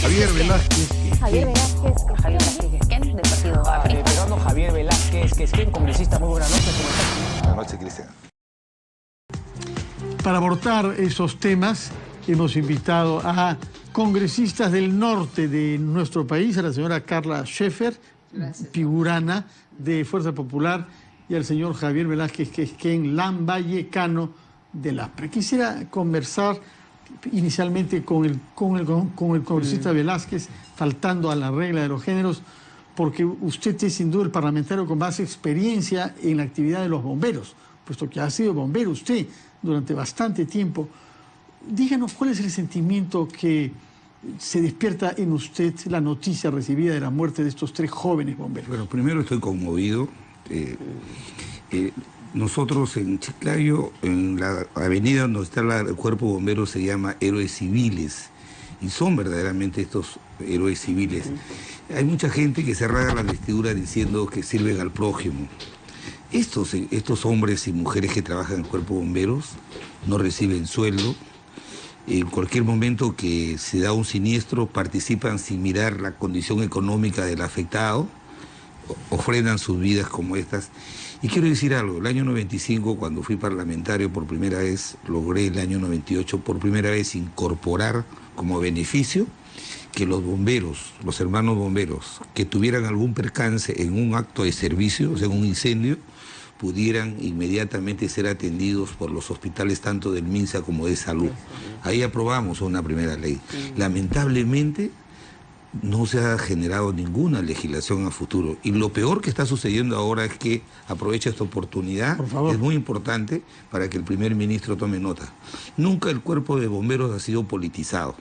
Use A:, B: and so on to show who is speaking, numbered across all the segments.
A: Javier Velázquez
B: Quesquén, del partido Aprista.
C: Peruano Javier Velázquez Quesquén, congresista, muy buenas noches, ¿cómo estás?
A: Buenas noches, Cristian.
D: Para abordar esos temas, hemos invitado a congresistas del norte de nuestro país, a la señora Carla Scheffer, figurana de Fuerza Popular, y al señor Javier Velázquez Quesquén, lamvallecano del APRE. Quisiera conversar inicialmente con el congresista Velázquez, faltando a la regla de los géneros, porque usted es sin duda el parlamentario con más experiencia en la actividad de los bomberos, puesto que ha sido bombero usted durante bastante tiempo. Díganos cuál es el sentimiento que se despierta en usted la noticia recibida de la muerte de estos 3 jóvenes bomberos.
A: Bueno, primero estoy conmovido. Nosotros en Chiclayo, en la avenida donde está el cuerpo de bomberos, se llama Héroes Civiles, y son verdaderamente estos héroes civiles. Hay mucha gente que se rasga la vestidura diciendo que sirven al prójimo. Estos hombres y mujeres que trabajan en el cuerpo de bomberos no reciben sueldo. En cualquier momento que se da un siniestro, participan sin mirar la condición económica del afectado, ofrendan sus vidas como estas. Y quiero decir algo, el año 95, cuando fui parlamentario por primera vez, logré el año 98 por primera vez incorporar como beneficio que los bomberos, los hermanos bomberos, que tuvieran algún percance en un acto de servicio, o sea, en un incendio, pudieran inmediatamente ser atendidos por los hospitales tanto del MINSA como de Salud. Ahí aprobamos una primera ley. Lamentablemente no se ha generado ninguna legislación a futuro. Y lo peor que está sucediendo ahora es que, aprovecha esta oportunidad, es muy importante para que el primer ministro tome nota. Nunca el cuerpo de bomberos ha sido politizado.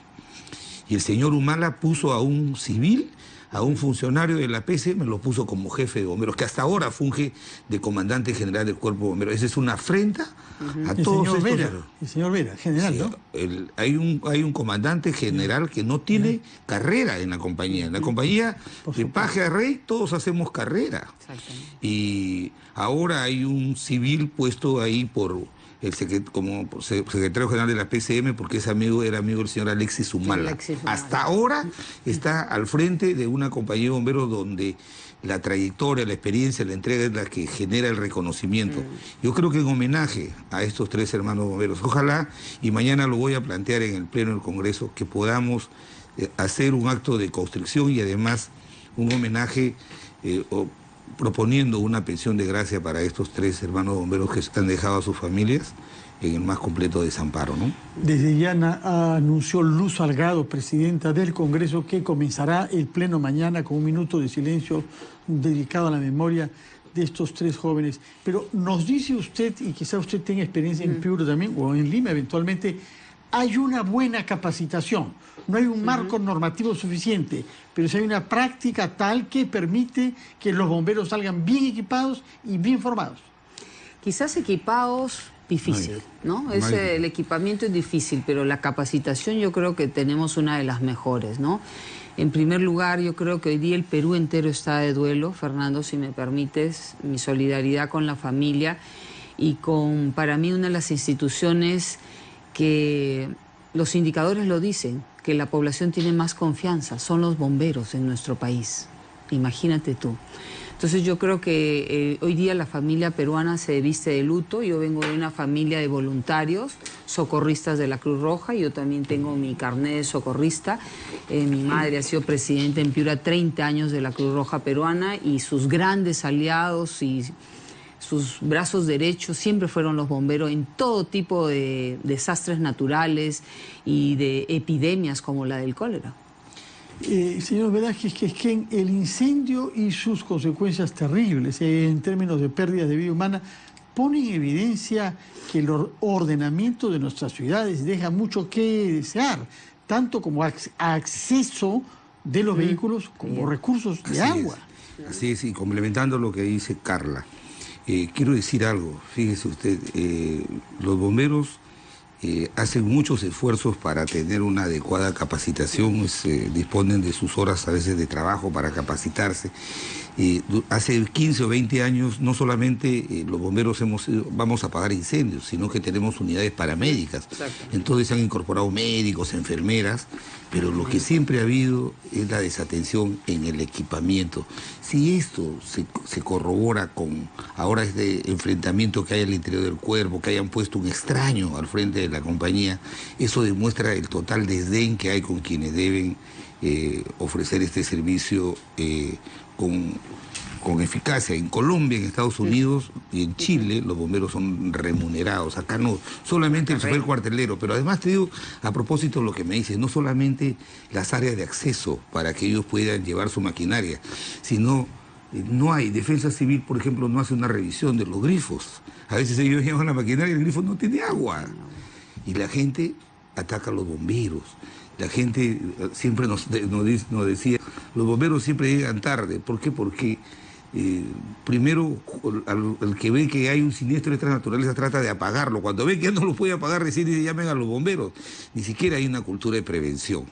A: Y el señor Humala puso a un civil, a un funcionario de la PCM, lo puso como jefe de bomberos, que hasta ahora funge de comandante general del cuerpo de bomberos. Esa es una afrenta a todos estos...
D: El señor Vera, general,
A: sí,
D: ¿no?
A: Hay un comandante general que no tiene carrera en la compañía. En la compañía de Paje a Rey todos hacemos carrera. Y ahora hay un civil puesto ahí por como secretario general de la PCM, porque era amigo del señor Alexis Humala. Hasta ahora está al frente de una compañía de bomberos donde la trayectoria, la experiencia, la entrega es la que genera el reconocimiento. Yo creo que en homenaje a estos 3 hermanos bomberos, ojalá, y mañana lo voy a plantear en el Pleno del Congreso, que podamos hacer un acto de constricción y además un homenaje proponiendo una pensión de gracia para estos 3 hermanos bomberos que han dejado a sus familias en el más completo desamparo, ¿no?
D: Desde ya anunció Luz Salgado, presidenta del Congreso, que comenzará el pleno mañana con un minuto de silencio dedicado a la memoria de estos 3 jóvenes. Pero nos dice usted, y quizá usted tenga experiencia en Piura también, o en Lima eventualmente, hay una buena capacitación, no hay un marco normativo suficiente, pero sí hay una práctica tal que permite que los bomberos salgan bien equipados y bien formados.
B: Quizás equipados, difícil, ¿no? El equipamiento es difícil, pero la capacitación yo creo que tenemos una de las mejores, ¿no? En primer lugar, yo creo que hoy día el Perú entero está de duelo, Fernando, si me permites, mi solidaridad con la familia y con, para mí, una de las instituciones que los indicadores lo dicen, que la población tiene más confianza, son los bomberos en nuestro país. Imagínate tú. Entonces yo creo que hoy día la familia peruana se viste de luto. Yo vengo de una familia de voluntarios, socorristas de la Cruz Roja. Yo también tengo mi carnet de socorrista. Mi madre ha sido presidenta en Piura 30 años de la Cruz Roja peruana y sus grandes aliados y sus brazos derechos siempre fueron los bomberos en todo tipo de desastres naturales y de epidemias como la del cólera.
D: Señor Velázquez Quesquén, el incendio y sus consecuencias terribles en términos de pérdidas de vida humana pone en evidencia que el ordenamiento de nuestras ciudades deja mucho que desear, tanto como acceso de los vehículos como recursos de agua.
A: Así es, y complementando lo que dice Carla, quiero decir algo, fíjese usted, los bomberos hacen muchos esfuerzos para tener una adecuada capacitación, disponen de sus horas a veces de trabajo para capacitarse. Hace 15 o 20 años no solamente los bomberos vamos a apagar incendios, sino que tenemos unidades paramédicas.
B: Exacto.
A: Entonces se han incorporado médicos, enfermeras, pero lo que siempre ha habido es la desatención en el equipamiento. Si esto se corrobora con ahora este enfrentamiento que hay al interior del cuerpo, que hayan puesto un extraño al frente de la compañía, eso demuestra el total desdén que hay con quienes deben ofrecer este servicio con eficacia. En Colombia, en Estados Unidos y en Chile los bomberos son remunerados. Acá no, solamente el chofer cuartelero. Pero además te digo, a propósito de lo que me dices, no solamente las áreas de acceso para que ellos puedan llevar su maquinaria, sino no hay. Defensa Civil, por ejemplo, no hace una revisión de los grifos. A veces ellos llevan la maquinaria y el grifo no tiene agua. Y la gente ataca a los bomberos. La gente siempre nos decía, los bomberos siempre llegan tarde. ¿Por qué? Porque primero el que ve que hay un siniestro de esta naturaleza trata de apagarlo. Cuando ve que ya no lo puede apagar, recién dice llamen a los bomberos. Ni siquiera hay una cultura de prevención.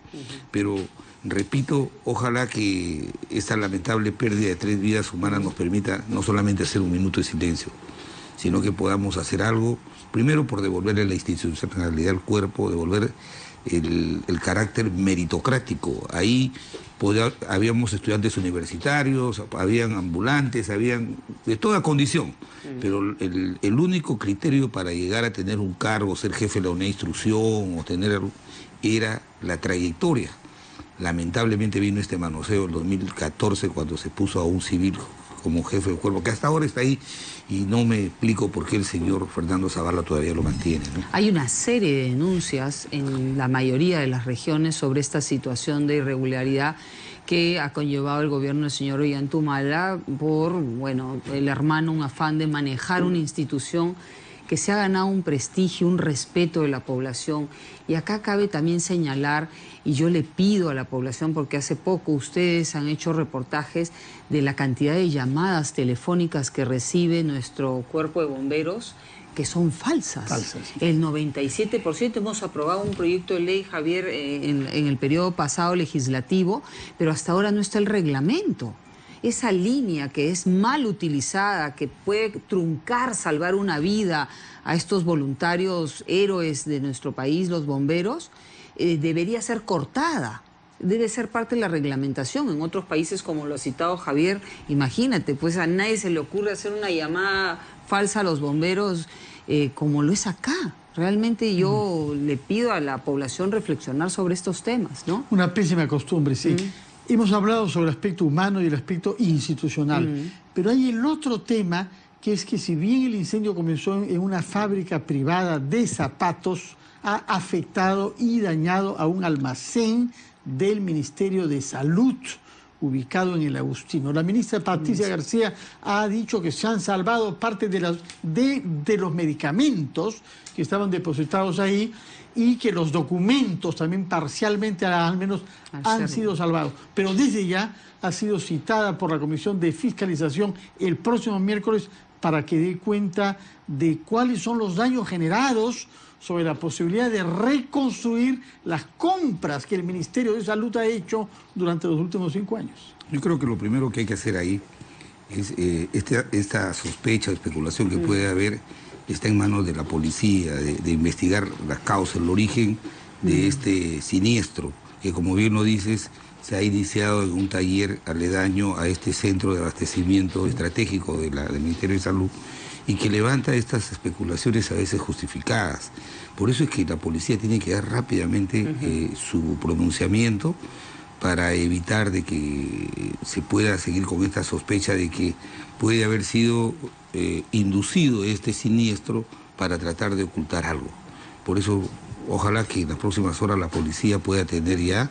A: Pero repito, ojalá que esta lamentable pérdida de 3 vidas humanas nos permita no solamente hacer un minuto de silencio, sino que podamos hacer algo, primero por devolverle la institucionalidad al cuerpo, devolver el carácter meritocrático. Ahí habíamos estudiantes universitarios, habían ambulantes, habían de toda condición, pero el único criterio para llegar a tener un cargo, ser jefe de la unidad de instrucción, era la trayectoria. Lamentablemente vino este manoseo en 2014 cuando se puso a un civil como jefe de cuerpo, que hasta ahora está ahí, y no me explico por qué el señor Fernando Zavala todavía lo mantiene, ¿no?
B: Hay una serie de denuncias en la mayoría de las regiones sobre esta situación de irregularidad que ha conllevado el gobierno del señor Ollantumala por, bueno, el hermano, un afán de manejar una institución que se ha ganado un prestigio, un respeto de la población. Y acá cabe también señalar, y yo le pido a la población, porque hace poco ustedes han hecho reportajes de la cantidad de llamadas telefónicas que recibe nuestro cuerpo de bomberos, que son falsas. El 97%, hemos aprobado un proyecto de ley, Javier, en el periodo pasado legislativo, pero hasta ahora no está el reglamento. Esa línea que es mal utilizada, que puede truncar, salvar una vida a estos voluntarios héroes de nuestro país, los bomberos, debería ser cortada. Debe ser parte de la reglamentación. En otros países, como lo ha citado Javier, imagínate, pues a nadie se le ocurre hacer una llamada falsa a los bomberos como lo es acá. Realmente yo le pido a la población reflexionar sobre estos temas, ¿no? Una
D: pésima costumbre, sí. Hemos hablado sobre el aspecto humano y el aspecto institucional, pero hay el otro tema, que es que si bien el incendio comenzó en una fábrica privada de zapatos, ha afectado y dañado a un almacén del Ministerio de Salud, ubicado en el Agustino. La ministra Patricia García ha dicho que se han salvado parte de los medicamentos que estaban depositados ahí, y que los documentos también parcialmente, al menos, han sido salvados. Pero desde ya ha sido citada por la Comisión de Fiscalización el próximo miércoles para que dé cuenta de cuáles son los daños generados, sobre la posibilidad de reconstruir las compras que el Ministerio de Salud ha hecho durante los últimos 5 años.
A: Yo creo que lo primero que hay que hacer ahí es esta sospecha o especulación que puede haber, está en manos de la policía, de investigar la causa, el origen de este siniestro, que como bien lo dices, se ha iniciado en un taller aledaño a este centro de abastecimiento estratégico del Ministerio de Salud, y que levanta estas especulaciones a veces justificadas. Por eso es que la policía tiene que dar rápidamente su pronunciamiento para evitar de que se pueda seguir con esta sospecha de que puede haber sido inducido este siniestro para tratar de ocultar algo. Por eso, ojalá que en las próximas horas la policía pueda tener ya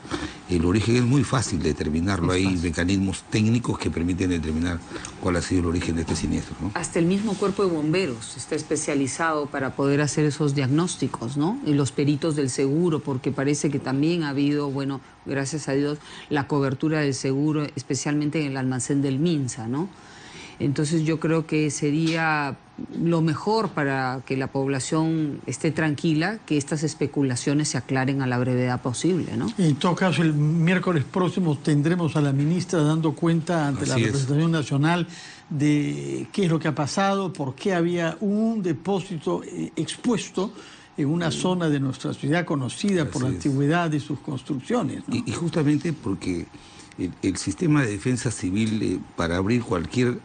A: el origen. Es muy fácil determinarlo, hay mecanismos técnicos que permiten determinar cuál ha sido el origen de este siniestro, ¿no?
B: Hasta el mismo cuerpo de bomberos está especializado para poder hacer esos diagnósticos, ¿no? Y los peritos del seguro, porque parece que también ha habido, bueno, gracias a Dios, la cobertura del seguro, especialmente en el almacén del Minsa, ¿no? Entonces yo creo que sería lo mejor para que la población esté tranquila, que estas especulaciones se aclaren a la brevedad posible, ¿no?
D: En todo caso, el miércoles próximo tendremos a la ministra dando cuenta ante la representación nacional de qué es lo que ha pasado, por qué había un depósito expuesto en una zona de nuestra ciudad conocida por la antigüedad de sus construcciones, ¿no?
A: Y justamente porque el sistema de defensa civil, para abrir cualquier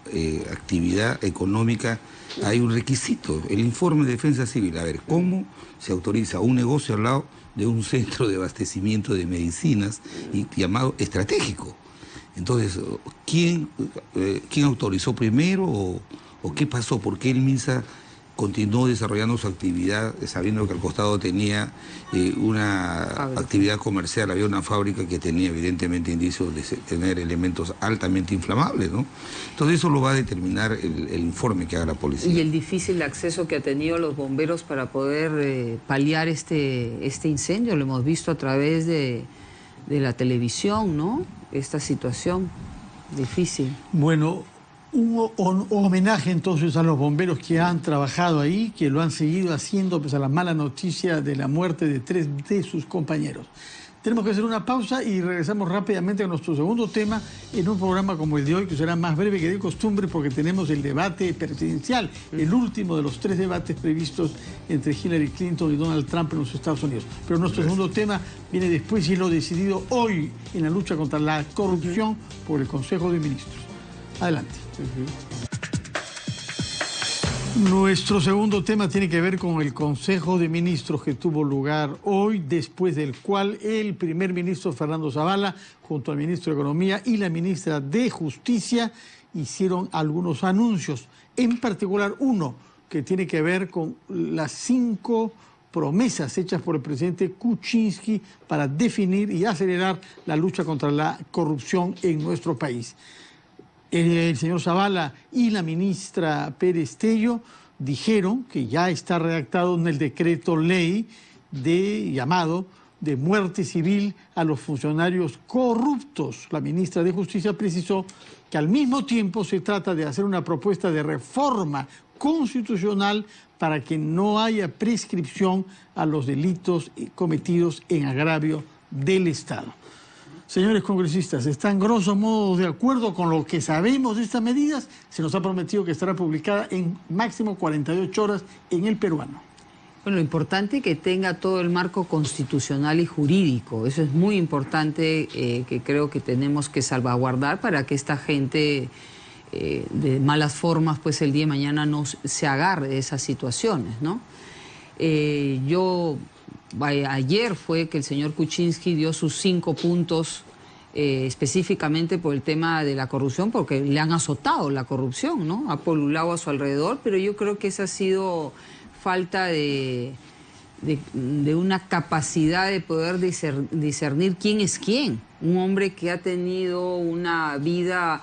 A: actividad económica, hay un requisito, el informe de defensa civil. A ver, ¿cómo se autoriza un negocio al lado de un centro de abastecimiento de medicinas llamado estratégico? Entonces, ¿quién autorizó primero o qué pasó? ¿Por qué el MINSA continuó desarrollando su actividad sabiendo que al costado tenía una actividad comercial, había una fábrica que tenía evidentemente indicios de tener elementos altamente inflamables, ¿no? Entonces eso lo va a determinar el informe que haga la policía.
B: Y el difícil acceso que ha tenido los bomberos para poder paliar este incendio, lo hemos visto a través de la televisión, ¿no? Esta situación difícil.
D: Bueno, un homenaje entonces a los bomberos que han trabajado ahí, que lo han seguido haciendo pese a la mala noticia de la muerte de 3 de sus compañeros. Tenemos que hacer una pausa y regresamos rápidamente a nuestro segundo tema en un programa como el de hoy, que será más breve que de costumbre porque tenemos el debate presidencial, el último de los 3 debates previstos entre Hillary Clinton y Donald Trump en los Estados Unidos. Pero nuestro segundo tema viene después y es lo decidido hoy en la lucha contra la corrupción por el Consejo de Ministros. Adelante. Nuestro segundo tema tiene que ver con el Consejo de Ministros que tuvo lugar hoy, después del cual el primer ministro Fernando Zavala, junto al ministro de Economía y la ministra de Justicia, hicieron algunos anuncios, en particular uno que tiene que ver con las 5 promesas hechas por el presidente Kuczynski para definir y acelerar la lucha contra la corrupción en nuestro país. El señor Zavala y la ministra Pérez Tello dijeron que ya está redactado en el decreto ley llamado de muerte civil a los funcionarios corruptos. La ministra de Justicia precisó que al mismo tiempo se trata de hacer una propuesta de reforma constitucional para que no haya prescripción a los delitos cometidos en agravio del Estado. Señores congresistas, ¿están grosso modo de acuerdo con lo que sabemos de estas medidas? Se nos ha prometido que estará publicada en máximo 48 horas en El Peruano.
B: Bueno, lo importante es que tenga todo el marco constitucional y jurídico. Eso es muy importante, que creo que tenemos que salvaguardar para que esta gente de malas formas, pues el día de mañana no se agarre de esas situaciones, ¿no? Ayer fue que el señor Kuczynski dio sus 5 puntos específicamente por el tema de la corrupción, porque le han azotado la corrupción, ¿no? Ha polulado a su alrededor, pero yo creo que esa ha sido falta de una capacidad de poder discernir quién es quién. Un hombre que ha tenido una vida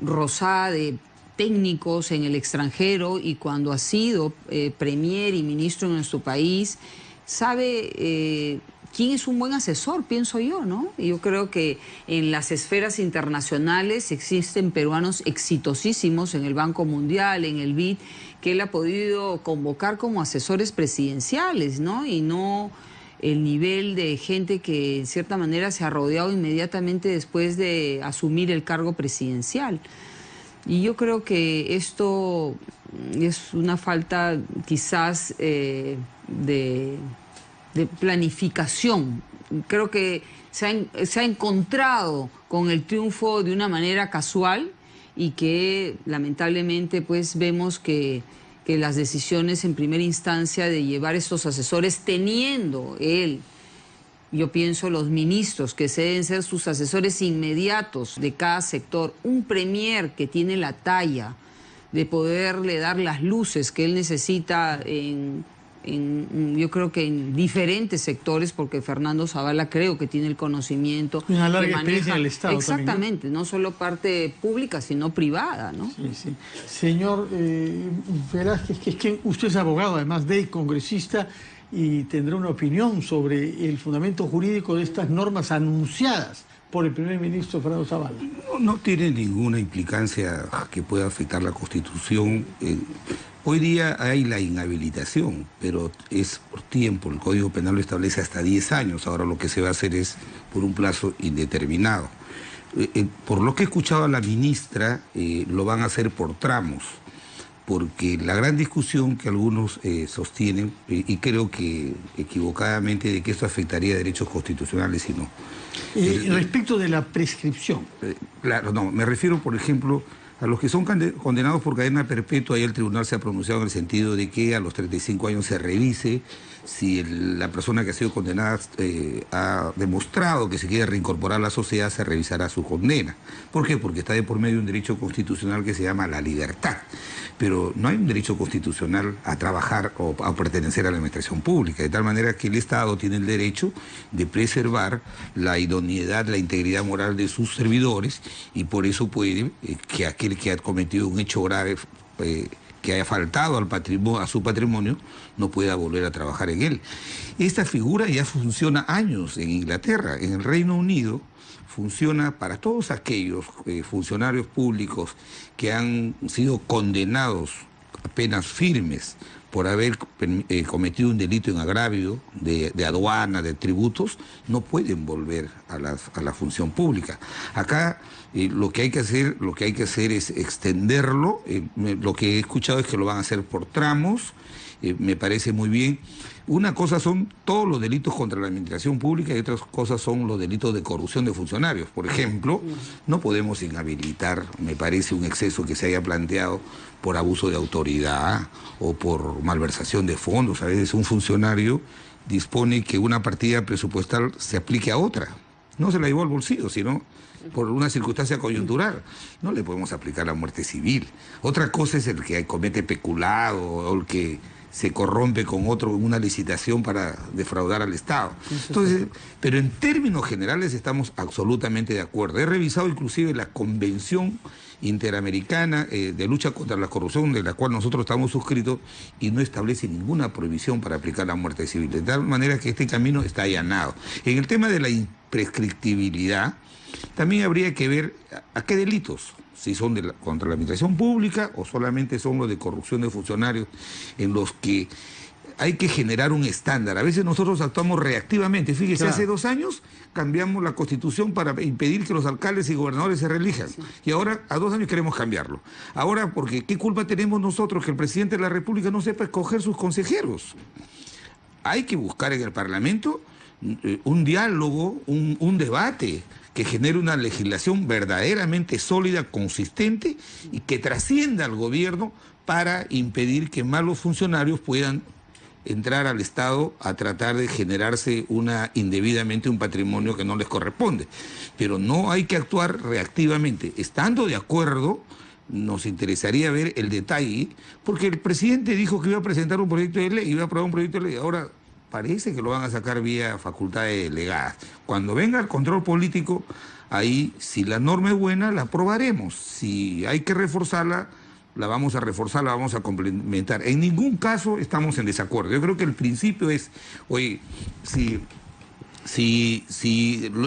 B: rosada de técnicos en el extranjero y cuando ha sido premier y ministro en nuestro país, sabe quién es un buen asesor, pienso yo, ¿no? Y yo creo que en las esferas internacionales existen peruanos exitosísimos en el Banco Mundial, en el BID, que él ha podido convocar como asesores presidenciales, ¿no? Y no el nivel de gente que en cierta manera se ha rodeado inmediatamente después de asumir el cargo presidencial. Y yo creo que esto es una falta quizás de planificación. Creo que se ha encontrado con el triunfo de una manera casual y que lamentablemente pues vemos que las decisiones en primera instancia de llevar estos asesores, teniendo él, yo pienso los ministros que se deben ser sus asesores inmediatos de cada sector, un premier que tiene la talla de poderle dar las luces que él necesita yo creo que en diferentes sectores, porque Fernando Zavala creo que tiene el conocimiento.
D: Una larga experiencia en el Estado.
B: Exactamente,
D: también,
B: ¿no? Solo parte pública, sino privada, ¿no?
D: Sí, sí. Señor Velázquez, que es que usted es abogado, además de congresista, y tendrá una opinión sobre el fundamento jurídico de estas normas anunciadas por el primer ministro Fernando Zavala?
A: No tiene ninguna implicancia que pueda afectar la Constitución. Hoy día hay la inhabilitación, pero es por tiempo. El Código Penal lo establece hasta 10 años. Ahora lo que se va a hacer es por un plazo indeterminado. Por lo que he escuchado a la ministra, lo van a hacer por tramos, porque la gran discusión que algunos sostienen, y creo que equivocadamente, de que esto afectaría derechos constitucionales y no.
D: Respecto de la prescripción.
A: Claro, no, me refiero, por ejemplo, a los que son condenados por cadena perpetua. Ahí el tribunal se ha pronunciado en el sentido de que a los 35 años se revise si la persona que ha sido condenada ha demostrado que se quiere reincorporar a la sociedad, se revisará su condena. ¿Por qué? Porque está de por medio de un derecho constitucional que se llama la libertad. Pero no hay un derecho constitucional a trabajar o a pertenecer a la administración pública, de tal manera que el Estado tiene el derecho de preservar la idoneidad, la integridad moral de sus servidores, y por eso puede que aquel que ha cometido un hecho grave, que haya faltado a su patrimonio, no pueda volver a trabajar en él. Esta figura ya funciona años en Inglaterra. En el Reino Unido funciona para todos aquellos funcionarios públicos que han sido condenados a penas firmes por haber cometido un delito en agravio de aduana, de tributos, no pueden volver a la función pública. Acá lo que hay que hacer es extenderlo. Lo que he escuchado es que lo van a hacer por tramos. Me parece muy bien. Una cosa son todos los delitos contra la administración pública y otras cosas son los delitos de corrupción de funcionarios. Por ejemplo, no podemos inhabilitar, me parece un exceso que se haya planteado, por abuso de autoridad o por malversación de fondos. A veces un funcionario dispone que una partida presupuestal se aplique a otra. No se la llevó al bolsillo, sino por una circunstancia coyuntural. No le podemos aplicar la muerte civil. Otra cosa es el que comete peculado o el que se corrompe con otro en una licitación para defraudar al Estado. Entonces, pero en términos generales estamos absolutamente de acuerdo. He revisado inclusive la Convención Interamericana de Lucha contra la Corrupción, de la cual nosotros estamos suscritos, y no establece ninguna prohibición para aplicar la muerte civil. De tal manera que este camino está allanado. En el tema de la imprescriptibilidad, también habría que ver a qué delitos, si son contra la administración pública o solamente son los de corrupción de funcionarios, en los que hay que generar un estándar. A veces nosotros actuamos reactivamente. Fíjese, claro, hace 2 años cambiamos la Constitución para impedir que los alcaldes y gobernadores se reelijan. Sí. Y ahora, a 2 años queremos cambiarlo. Ahora, porque ¿qué culpa tenemos nosotros que el presidente de la República no sepa escoger sus consejeros? Hay que buscar en el Parlamento un diálogo, un debate que genere una legislación verdaderamente sólida, consistente y que trascienda al gobierno para impedir que malos funcionarios puedan entrar al Estado a tratar de generarse indebidamente un patrimonio que no les corresponde. Pero no hay que actuar reactivamente. Estando de acuerdo, nos interesaría ver el detalle, porque el presidente dijo que iba a presentar un proyecto de ley, iba a aprobar un proyecto de ley. Ahora parece que lo van a sacar vía facultades delegadas. Cuando venga el control político, ahí, si la norma es buena, la aprobaremos. Si hay que reforzarla, la vamos a reforzar, la vamos a complementar. En ningún caso estamos en desacuerdo. Yo creo que el principio es, oye,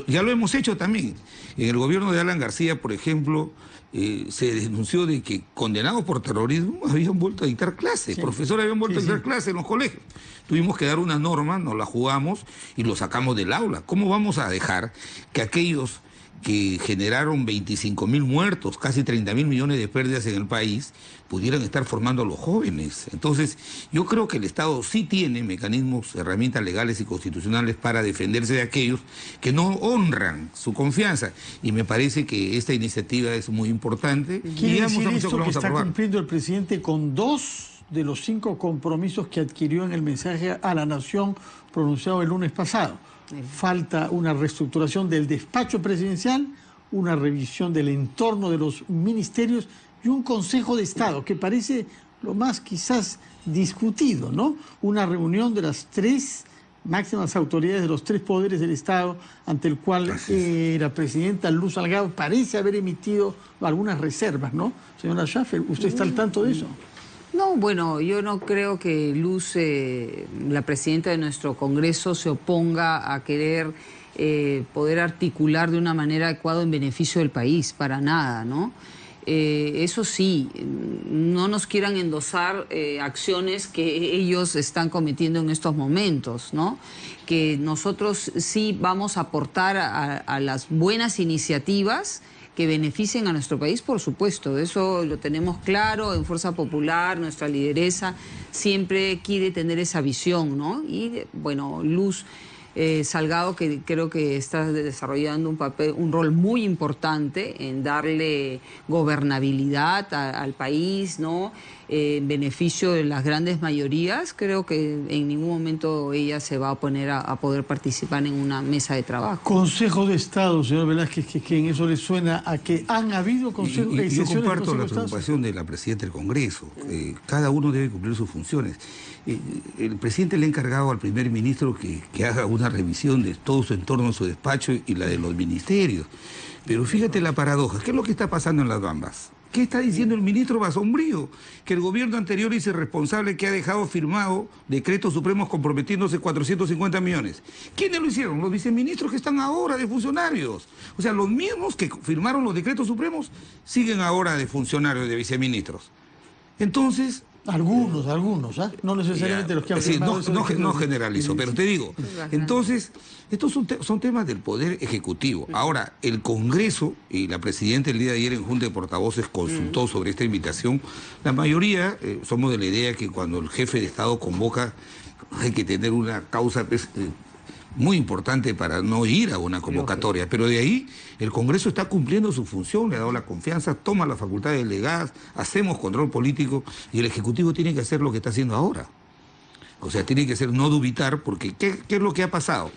A: ya lo hemos hecho también. En el gobierno de Alan García, por ejemplo, se denunció de que condenados por terrorismo habían vuelto a dictar clases, sí, profesores habían vuelto a dictar clases en los colegios. Tuvimos que dar una norma, nos la jugamos y lo sacamos del aula. ¿Cómo vamos a dejar que aquellos que generaron 25.000 muertos, casi 30.000 millones de pérdidas en el país, pudieran estar formando a los jóvenes? Entonces, yo creo que el Estado sí tiene mecanismos, herramientas legales y constitucionales para defenderse de aquellos que no honran su confianza. Y me parece que esta iniciativa es muy importante.
D: ¿Quiere decir esto que está cumpliendo el presidente con 2 de los 5 compromisos que adquirió en el mensaje a la nación pronunciado el lunes pasado? Falta una reestructuración del despacho presidencial, una revisión del entorno de los ministerios y un Consejo de Estado, que parece lo más quizás discutido, ¿no? Una reunión de las 3 máximas autoridades de los 3 poderes del Estado, ante el cual la presidenta Luz Salgado parece haber emitido algunas reservas, ¿no? Señora Schaffer, ¿usted está al tanto de eso?
B: No, bueno, yo no creo que Luz, la presidenta de nuestro Congreso, se oponga a querer poder articular de una manera adecuada en beneficio del país, para nada, ¿no? Eso sí, no nos quieran endosar acciones que ellos están cometiendo en estos momentos, ¿no? Que nosotros sí vamos a aportar a las buenas iniciativas que beneficien a nuestro país, por supuesto, eso lo tenemos claro. En Fuerza Popular, nuestra lideresa siempre quiere tener esa visión, ¿no? Y bueno, Luz Salgado, que creo que está desarrollando un rol muy importante en darle gobernabilidad al país, ¿no? En beneficio de las grandes mayorías. Creo que en ningún momento ella se va a oponer a poder participar en una mesa de trabajo.
D: Consejo de Estado, señor Velázquez, que en eso le suena a que han habido consejos.
A: Yo comparto la preocupación de la presidenta del Congreso. Cada uno debe cumplir sus funciones. El presidente le ha encargado al primer ministro que haga una revisión de todo su entorno, su despacho y la de los ministerios. Pero fíjate la paradoja. ¿Qué es lo que está pasando en las Bambas? ¿Qué está diciendo el ministro Basombrío? Que el gobierno anterior es irresponsable, que ha dejado firmado decretos supremos comprometiéndose 450 millones. ¿Quiénes lo hicieron? Los viceministros que están ahora de funcionarios. O sea, los mismos que firmaron los decretos supremos siguen ahora de funcionarios, de viceministros. Entonces...
D: Algunos, ¿ah? No necesariamente los que han firmado.
A: No generalizo, pero te digo. Entonces, estos son temas del Poder Ejecutivo. Ahora, el Congreso, y la presidenta el día de ayer en Junta de Portavoces consultó sobre esta invitación, la mayoría somos de la idea que cuando el jefe de Estado convoca hay que tener una causa muy importante para no ir a una convocatoria, pero de ahí el Congreso está cumpliendo su función, le ha dado la confianza, toma las facultades delegadas, hacemos control político y el Ejecutivo tiene que hacer lo que está haciendo ahora. O sea, tiene que ser no dubitar, porque ¿qué es lo que ha pasado?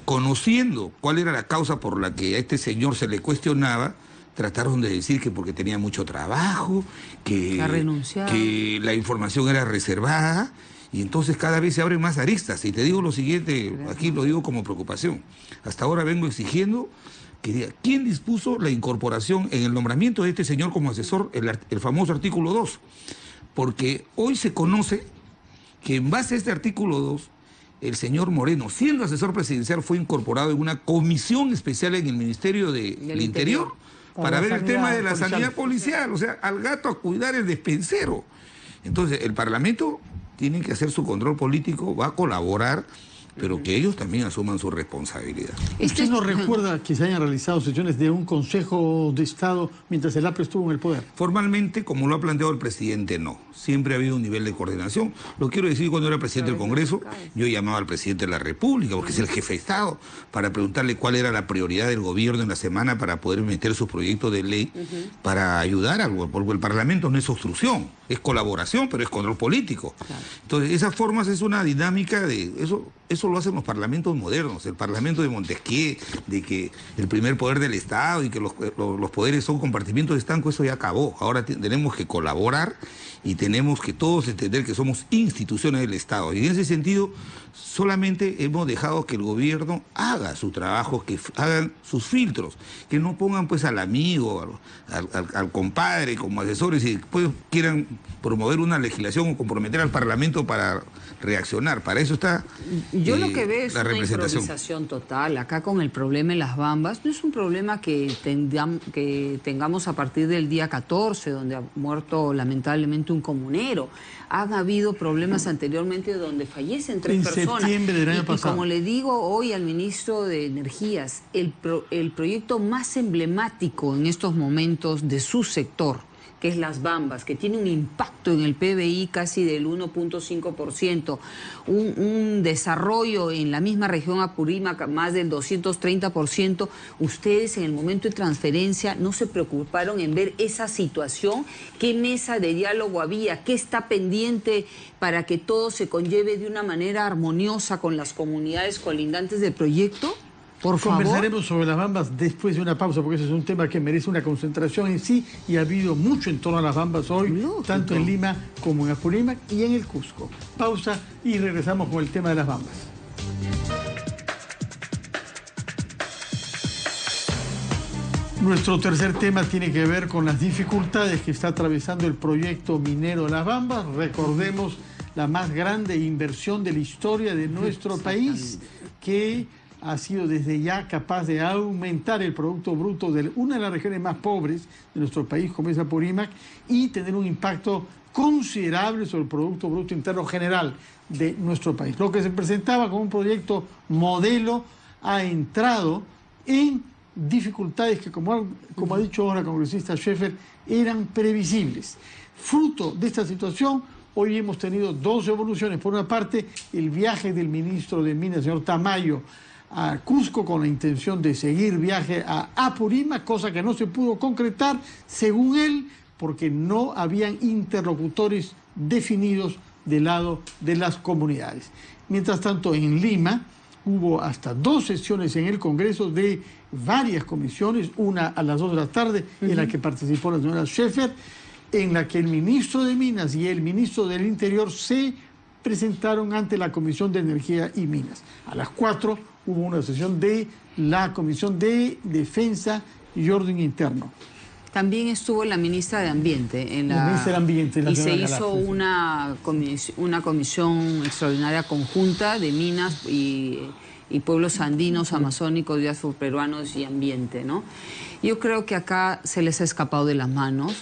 A: Conociendo cuál era la causa por la que a este señor se le cuestionaba, trataron de decir que porque tenía mucho trabajo, que la información era reservada. Y entonces cada vez se abren más aristas. Y te digo lo siguiente, aquí lo digo como preocupación. Hasta ahora vengo exigiendo que diga, ¿quién dispuso la incorporación en el nombramiento de este señor como asesor, el famoso artículo 2? Porque hoy se conoce que en base a este artículo 2, el señor Moreno, siendo asesor presidencial, fue incorporado en una comisión especial en el Ministerio del Interior para ver el tema de la sanidad policial. O sea, al gato a cuidar el despensero. Entonces, el Parlamento tienen que hacer su control político, va a colaborar, pero que ellos también asuman su responsabilidad.
D: ¿Usted no recuerda que se hayan realizado sesiones de un Consejo de Estado mientras el APRE estuvo en el poder?
A: Formalmente, como lo ha planteado el presidente, no. Siempre ha habido un nivel de coordinación. Lo quiero decir, cuando era presidente del Congreso, yo llamaba al presidente de la República, porque es el jefe de Estado, para preguntarle cuál era la prioridad del gobierno en la semana para poder meter sus proyectos de ley para ayudar al gobierno, porque el Parlamento no es obstrucción, es colaboración, pero es control político. Claro. Entonces, esas formas es una dinámica de eso lo hacen los parlamentos modernos, el parlamento de Montesquieu, de que el primer poder del Estado y que los poderes son compartimientos estancos, eso ya acabó. Ahora tenemos que colaborar y tenemos que todos entender que somos instituciones del Estado. Y en ese sentido, solamente hemos dejado que el gobierno haga su trabajo, que hagan sus filtros, que no pongan pues al amigo, al compadre como asesores y después quieran promover una legislación o comprometer al Parlamento para reaccionar. Para eso está
B: yo lo que veo es una improvisación total. Acá con el problema en las Bambas, no es un problema que tengamos a partir del día 14, donde ha muerto lamentablemente un comunero. Han habido problemas anteriormente donde fallecen 3 personas. En
D: septiembre del año pasado.
B: Como le digo hoy al ministro de Energías, el proyecto más emblemático en estos momentos de su sector, que es Las Bambas, que tiene un impacto en el PBI casi del 1.5%, un desarrollo en la misma región Apurímac más del 230%, ustedes en el momento de transferencia no se preocuparon en ver esa situación, qué mesa de diálogo había, qué está pendiente para que todo se conlleve de una manera armoniosa con las comunidades colindantes del proyecto. Por favor.
D: Conversaremos sobre las Bambas después de una pausa, porque ese es un tema que merece una concentración en sí, y ha habido mucho en torno a las Bambas hoy, tanto en Lima como en Apurímac y en el Cusco. Pausa y regresamos con el tema de las Bambas. Nuestro tercer tema tiene que ver con las dificultades que está atravesando el proyecto minero de Las Bambas. Recordemos la más grande inversión de la historia de nuestro país, que ha sido desde ya capaz de aumentar el Producto Bruto de una de las regiones más pobres de nuestro país, como es Apurímac, y tener un impacto considerable sobre el Producto Bruto Interno General de nuestro país. Lo que se presentaba como un proyecto modelo ha entrado en dificultades que, como ha dicho ahora el congresista Scheffer, eran previsibles. Fruto de esta situación, hoy hemos tenido dos evoluciones. Por una parte, el viaje del ministro de Minas, señor Tamayo, a Cusco con la intención de seguir viaje a Apurímac, cosa que no se pudo concretar, según él, porque no habían interlocutores definidos del lado de las comunidades. Mientras tanto, en Lima hubo hasta 2 sesiones en el Congreso de varias comisiones, una a las 2 de la tarde, en la que participó la señora Scheffer, en la que el ministro de Minas y el ministro del Interior se presentaron ante la Comisión de Energía y Minas. A las 4 hubo una sesión de la Comisión de Defensa y Orden Interno.
B: También estuvo la ministra de Ambiente en la
D: ministra de Ambiente,
B: y se hizo una comisión extraordinaria conjunta de Minas y pueblos andinos, amazónicos, diásporos y ambiente, ¿no? Yo creo que acá se les ha escapado de las manos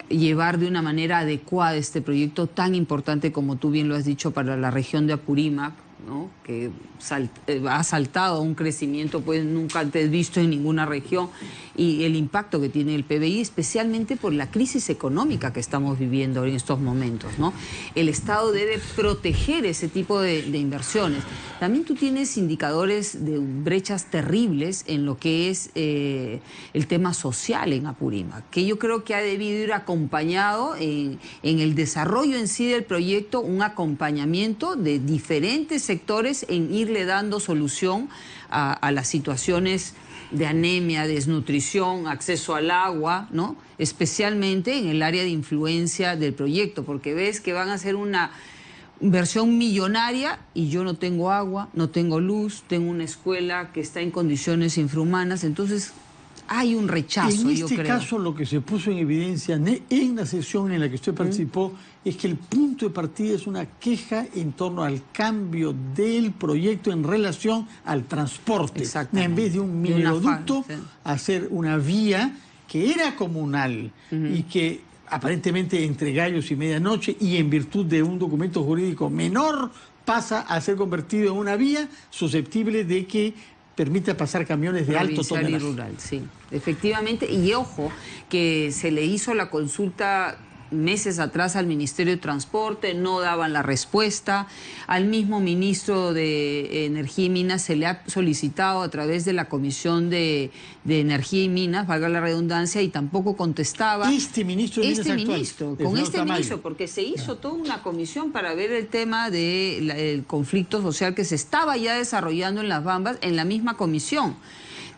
B: llevar de una manera adecuada este proyecto tan importante, como tú bien lo has dicho, para la región de Apurímac, ¿no? Que ha saltado a un crecimiento pues nunca antes visto en ninguna región, y el impacto que tiene el PBI, especialmente por la crisis económica que estamos viviendo en estos momentos, ¿no? El Estado debe proteger ese tipo de inversiones. También tú tienes indicadores de brechas terribles en lo que es el tema social en Apurímac, que yo creo que ha debido ir acompañado en el desarrollo en sí del proyecto, un acompañamiento de diferentes sectores en irle dando solución a las situaciones de anemia, desnutrición, acceso al agua, ¿no? Especialmente en el área de influencia del proyecto, porque ves que van a hacer una inversión millonaria y yo no tengo agua, no tengo luz, tengo una escuela que está en condiciones infrahumanas, entonces hay un rechazo, yo creo. En este
D: caso, lo que se puso en evidencia en la sesión en la que usted participó es que el punto de partida es una queja en torno al cambio del proyecto en relación al transporte. En vez de un mineroducto, hacer una vía que era comunal y que aparentemente entre gallos y medianoche y en virtud de un documento jurídico menor pasa a ser convertido en una vía susceptible de que permita pasar camiones de alto tonelaje.
B: Y rural, sí, efectivamente. Y ojo, que se le hizo la consulta meses atrás al Ministerio de Transporte, no daban la respuesta. Al mismo ministro de Energía y Minas se le ha solicitado a través de la Comisión de Energía y Minas, valga la redundancia, y tampoco contestaba.
D: Este ministro de Minas
B: actual, con este ministro, porque se hizo toda una comisión para ver el tema del conflicto social que se estaba ya desarrollando en Las Bambas en la misma comisión.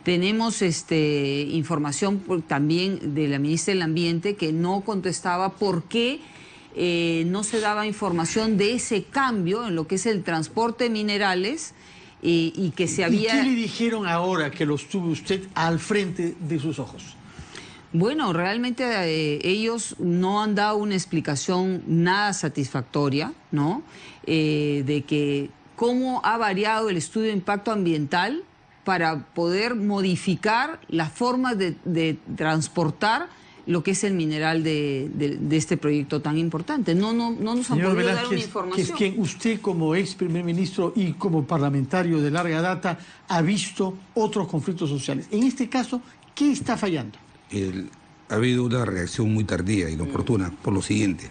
B: Tenemos información también de la ministra del Ambiente que no contestaba por qué no se daba información de ese cambio en lo que es el transporte de minerales y que se había...
D: ¿Y qué le dijeron ahora que los tuvo usted al frente de sus ojos?
B: Bueno, realmente ellos no han dado una explicación nada satisfactoria, ¿no? De que cómo ha variado el estudio de impacto ambiental para poder modificar las formas de transportar lo que es el mineral de este proyecto tan importante. No nos han podido dar una información.
D: Es que usted, como ex primer ministro y como parlamentario de larga data, ha visto otros conflictos sociales. En este caso, ¿qué está fallando?
A: Ha habido una reacción muy tardía, inoportuna, por lo siguiente.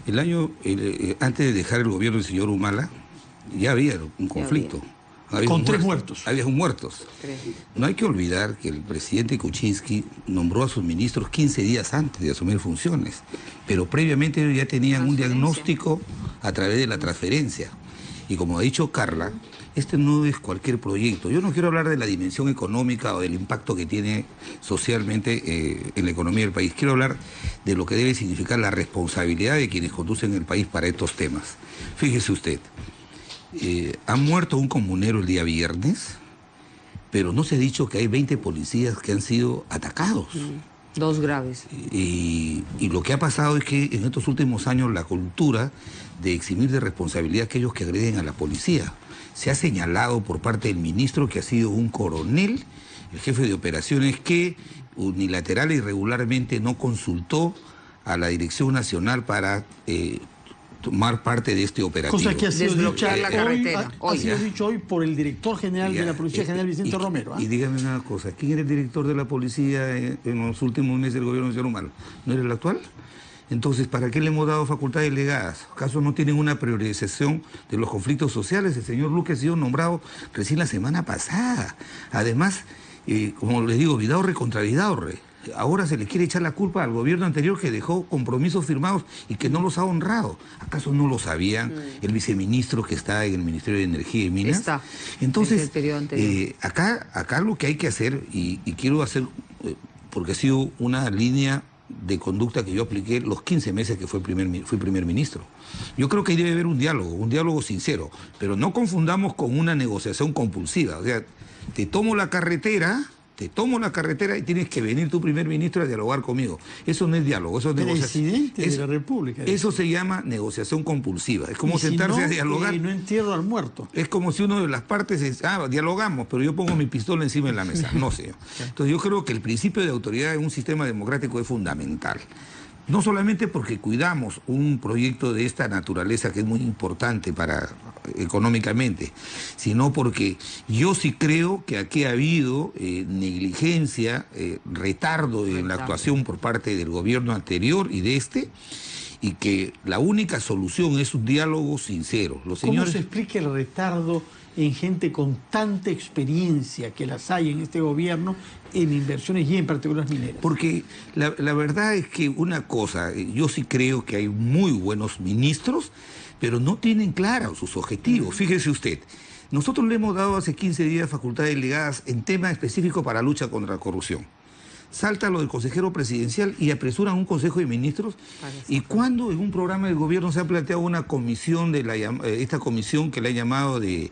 A: Antes de dejar el gobierno del señor Humala, ya había un conflicto.
D: Con 3 muertos.
A: Había muertos. No hay que olvidar que el presidente Kuczynski nombró a sus ministros 15 días antes de asumir funciones, pero previamente ellos ya tenían un diagnóstico a través de la transferencia. Y como ha dicho Carla, este no es cualquier proyecto. Yo no quiero hablar de la dimensión económica o del impacto que tiene socialmente en la economía del país. Quiero hablar de lo que debe significar la responsabilidad de quienes conducen el país para estos temas. Fíjese usted. Ha muerto un comunero el día viernes pero no se ha dicho que hay 20 policías que han sido atacados.
B: 2 graves.
A: Y lo que ha pasado es que en estos últimos años la cultura de eximir de responsabilidad a aquellos que agreden a la policía. Se ha señalado por parte del ministro que ha sido un coronel, el jefe de operaciones, que unilateral y regularmente no consultó a la Dirección Nacional para tomar parte de este operativo.
D: Cosa que ha sido
B: Desbloquear la carretera.
D: Ha sido dicho hoy por el director general de la Policía General, Vicente Romero.
A: Y dígame una cosa, ¿quién era el director de la policía en los últimos meses del gobierno de señor Humala? ¿No era el actual? Entonces, ¿para qué le hemos dado facultades delegadas? ¿Acaso no tienen una priorización de los conflictos sociales? El señor Luque ha sido nombrado recién la semana pasada. Además, como les digo, Vidaurre contra Vidaurre. Ahora se le quiere echar la culpa al gobierno anterior que dejó compromisos firmados y que no los ha honrado. ¿Acaso no lo sabían el viceministro que está en el Ministerio de Energía y Minas?
B: Está.
A: Entonces,
B: el
A: acá lo que hay que hacer, y quiero hacer, porque ha sido una línea de conducta que yo apliqué los 15 meses que fui primer ministro. Yo creo que ahí debe haber un diálogo sincero, pero no confundamos con una negociación compulsiva. O sea, te tomo la carretera y tienes que venir tu primer ministro a dialogar conmigo. Eso no es diálogo, eso es negociación.
D: Presidente de la República.
A: Eso se llama negociación compulsiva. Es como
D: si
A: sentarse
D: no,
A: a dialogar.
D: Y no entierro al muerto.
A: Es como si uno de las partes dialogamos, pero yo pongo mi pistola encima de la mesa. No sé. Entonces yo creo que el principio de autoridad en un sistema democrático es fundamental. No solamente porque cuidamos un proyecto de esta naturaleza que es muy importante económicamente, sino porque yo sí creo que aquí ha habido negligencia, retardo en la actuación por parte del gobierno anterior y de este, y que la única solución es un diálogo sincero.
D: ¿Cómo se explica el retardo en gente con tanta experiencia que las hay en este gobierno en inversiones y en particular mineras?
A: Porque la verdad es que una cosa, yo sí creo que hay muy buenos ministros, pero no tienen claros sus objetivos. Fíjese usted, nosotros le hemos dado hace 15 días facultades delegadas en temas específicos para lucha contra la corrupción. Salta lo del consejero presidencial y apresuran un consejo de ministros. ¿Y cuándo en un programa del gobierno se ha planteado una comisión esta comisión que le ha llamado que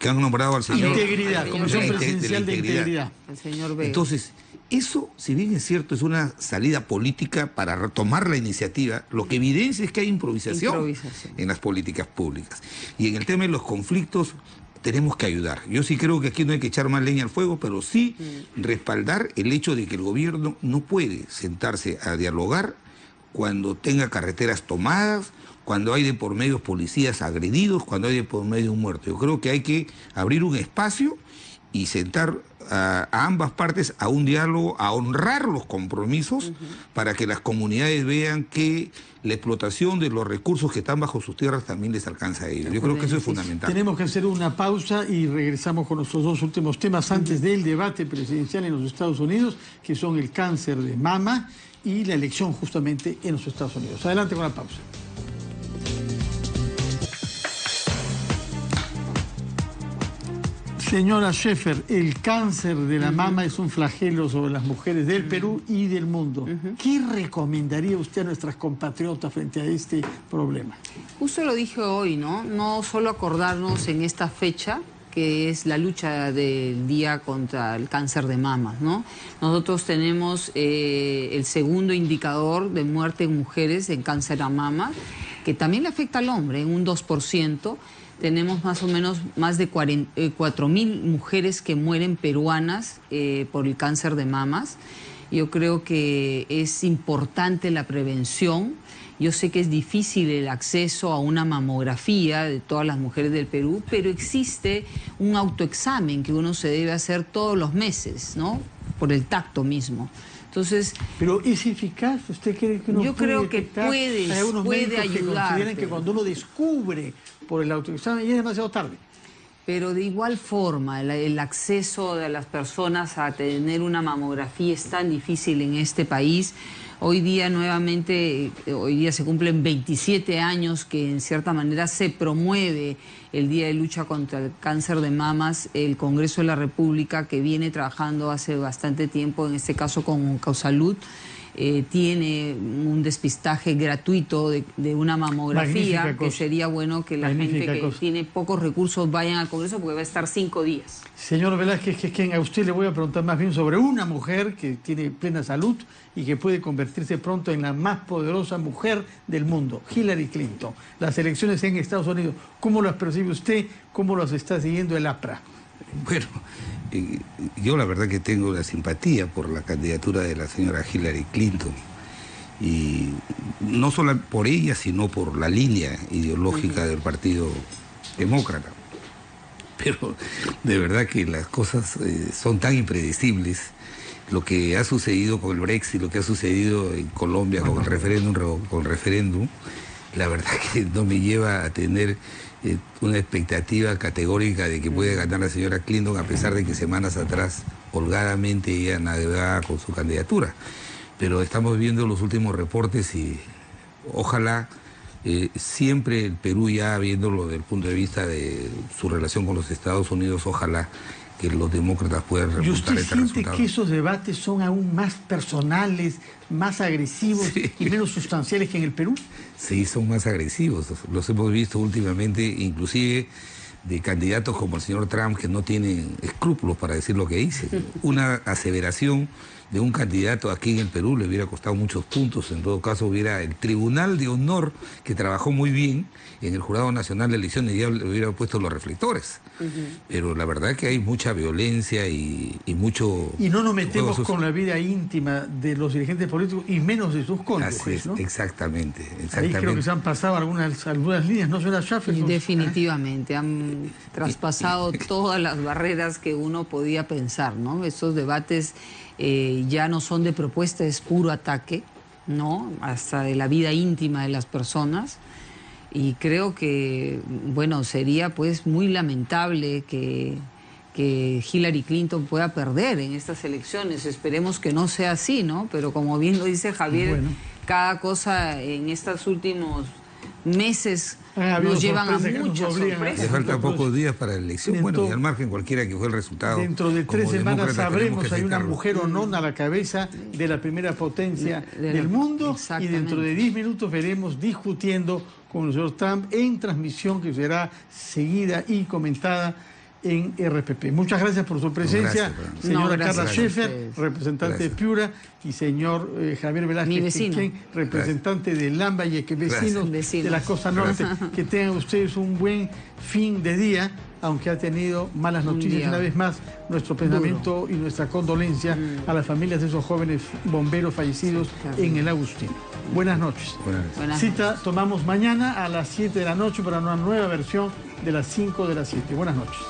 A: han nombrado al señor
D: Integridad, Comisión Presidencial de Integridad?
B: El señor Vega.
A: Entonces, eso, si bien es cierto, es una salida política para retomar la iniciativa, lo que evidencia es que hay improvisación en las políticas públicas. Y en el tema de los conflictos tenemos que ayudar. Yo sí creo que aquí no hay que echar más leña al fuego, pero sí respaldar el hecho de que el gobierno no puede sentarse a dialogar cuando tenga carreteras tomadas, cuando hay de por medio policías agredidos, cuando hay de por medio un muerto. Yo creo que hay que abrir un espacio y sentar a ambas partes a un diálogo, a honrar los compromisos para que las comunidades vean que la explotación de los recursos que están bajo sus tierras también les alcanza a ellos. Yo creo que eso es fundamental.
D: Tenemos que hacer una pausa y regresamos con nuestros 2 últimos temas antes del debate presidencial en los Estados Unidos, que son el cáncer de mama y la elección justamente en los Estados Unidos. Adelante con la pausa. Señora Scheffer, el cáncer de la mama es un flagelo sobre las mujeres del Perú y del mundo. ¿Qué recomendaría usted a nuestras compatriotas frente a este problema?
B: Justo lo dije hoy, ¿no? No solo acordarnos en esta fecha, que es la lucha del día contra el cáncer de mama, ¿no? Nosotros tenemos el segundo indicador de muerte en mujeres en cáncer de mama, que también le afecta al hombre, en un 2%. Tenemos más o menos más de 4.000 mujeres que mueren peruanas por el cáncer de mamas. Yo creo que es importante la prevención. Yo sé que es difícil el acceso a una mamografía de todas las mujeres del Perú, pero existe un autoexamen que uno se debe hacer todos los meses, ¿no? Por el tacto mismo. Entonces,
D: pero ¿es eficaz? ¿Usted cree que uno
B: yo creo que puede ayudar?
D: Que consideran que cuando uno descubre por el autoexamen ya es demasiado tarde.
B: Pero de igual forma, el acceso de las personas a tener una mamografía es tan difícil en este país. Hoy día se cumplen 27 años que en cierta manera se promueve el Día de Lucha contra el Cáncer de Mamas, el Congreso de la República, que viene trabajando hace bastante tiempo, en este caso con Causalud, tiene un despistaje gratuito de una mamografía, que sería bueno que la gente que tiene pocos recursos vayan al Congreso porque va a estar 5 días.
D: Señor Velázquez, a usted le voy a preguntar más bien sobre una mujer que tiene plena salud y que puede convertirse pronto en la más poderosa mujer del mundo, Hillary Clinton. Las elecciones en Estados Unidos, ¿cómo las percibe usted? ¿Cómo las está siguiendo el APRA?
A: Bueno, yo la verdad que tengo una simpatía por la candidatura de la señora Hillary Clinton. Y no solo por ella, sino por la línea ideológica del Partido Demócrata. Pero de verdad que las cosas son tan impredecibles. Lo que ha sucedido con el Brexit, lo que ha sucedido en Colombia con el referéndum, la verdad que no me lleva a tener una expectativa categórica de que puede ganar la señora Clinton, a pesar de que semanas atrás holgadamente ella navegaba con su candidatura. Pero estamos viendo los últimos reportes y ojalá siempre el Perú, ya viéndolo desde el punto de vista de su relación con los Estados Unidos, ojalá que los demócratas puedan remontar este resultado.
D: ¿Y usted siente que esos debates son aún más personales, más agresivos y menos sustanciales que en el Perú?
A: Sí, son más agresivos. Los hemos visto últimamente, inclusive de candidatos como el señor Trump, que no tienen escrúpulos para decir lo que dice. Una aseveración de un candidato aquí en el Perú le hubiera costado muchos puntos. En todo caso, hubiera el Tribunal de Honor, que trabajó muy bien en el Jurado Nacional de Elecciones, ya le hubiera puesto los reflectores. Pero la verdad es que hay mucha violencia y mucho...
D: Y no nos metemos con la vida íntima de los dirigentes políticos y menos de sus cónyuges, ¿no?
A: Exactamente.
D: Ahí creo que se han pasado algunas líneas, ¿no, señora Schaffer?
B: Definitivamente, han traspasado todas las barreras que uno podía pensar, ¿no? Esos debates ya no son de propuesta, es puro ataque, ¿no? Hasta de la vida íntima de las personas. Y creo que, bueno, sería pues muy lamentable que Hillary Clinton pueda perder en estas elecciones. Esperemos que no sea así, ¿no? Pero como bien lo dice Javier, cada cosa en estos últimos meses nos llevan a muchas sorpresas.
A: Le faltan pocos días para la elección. Bueno, y al margen cualquiera que fue el resultado.
D: Dentro de 3 semanas sabremos si hay una mujer o no a la cabeza de la primera potencia del mundo. Y dentro de 10 minutos veremos discutiendo con el señor Trump en transmisión que será seguida y comentada en RPP. Muchas gracias por su presencia, señora Carla Scheffer, representante de Piura, y señor Javier Velázquez, representante de Lambayeque, vecinos de la costa norte. Que tengan ustedes un buen fin de día, aunque ha tenido malas noticias. Una vez más, nuestro pensamiento y nuestra condolencia a las familias de esos jóvenes bomberos fallecidos en el Agustín. Buenas noches. Cita tomamos mañana a las 7 de la noche para una nueva versión de las 5 de las 7. Buenas noches.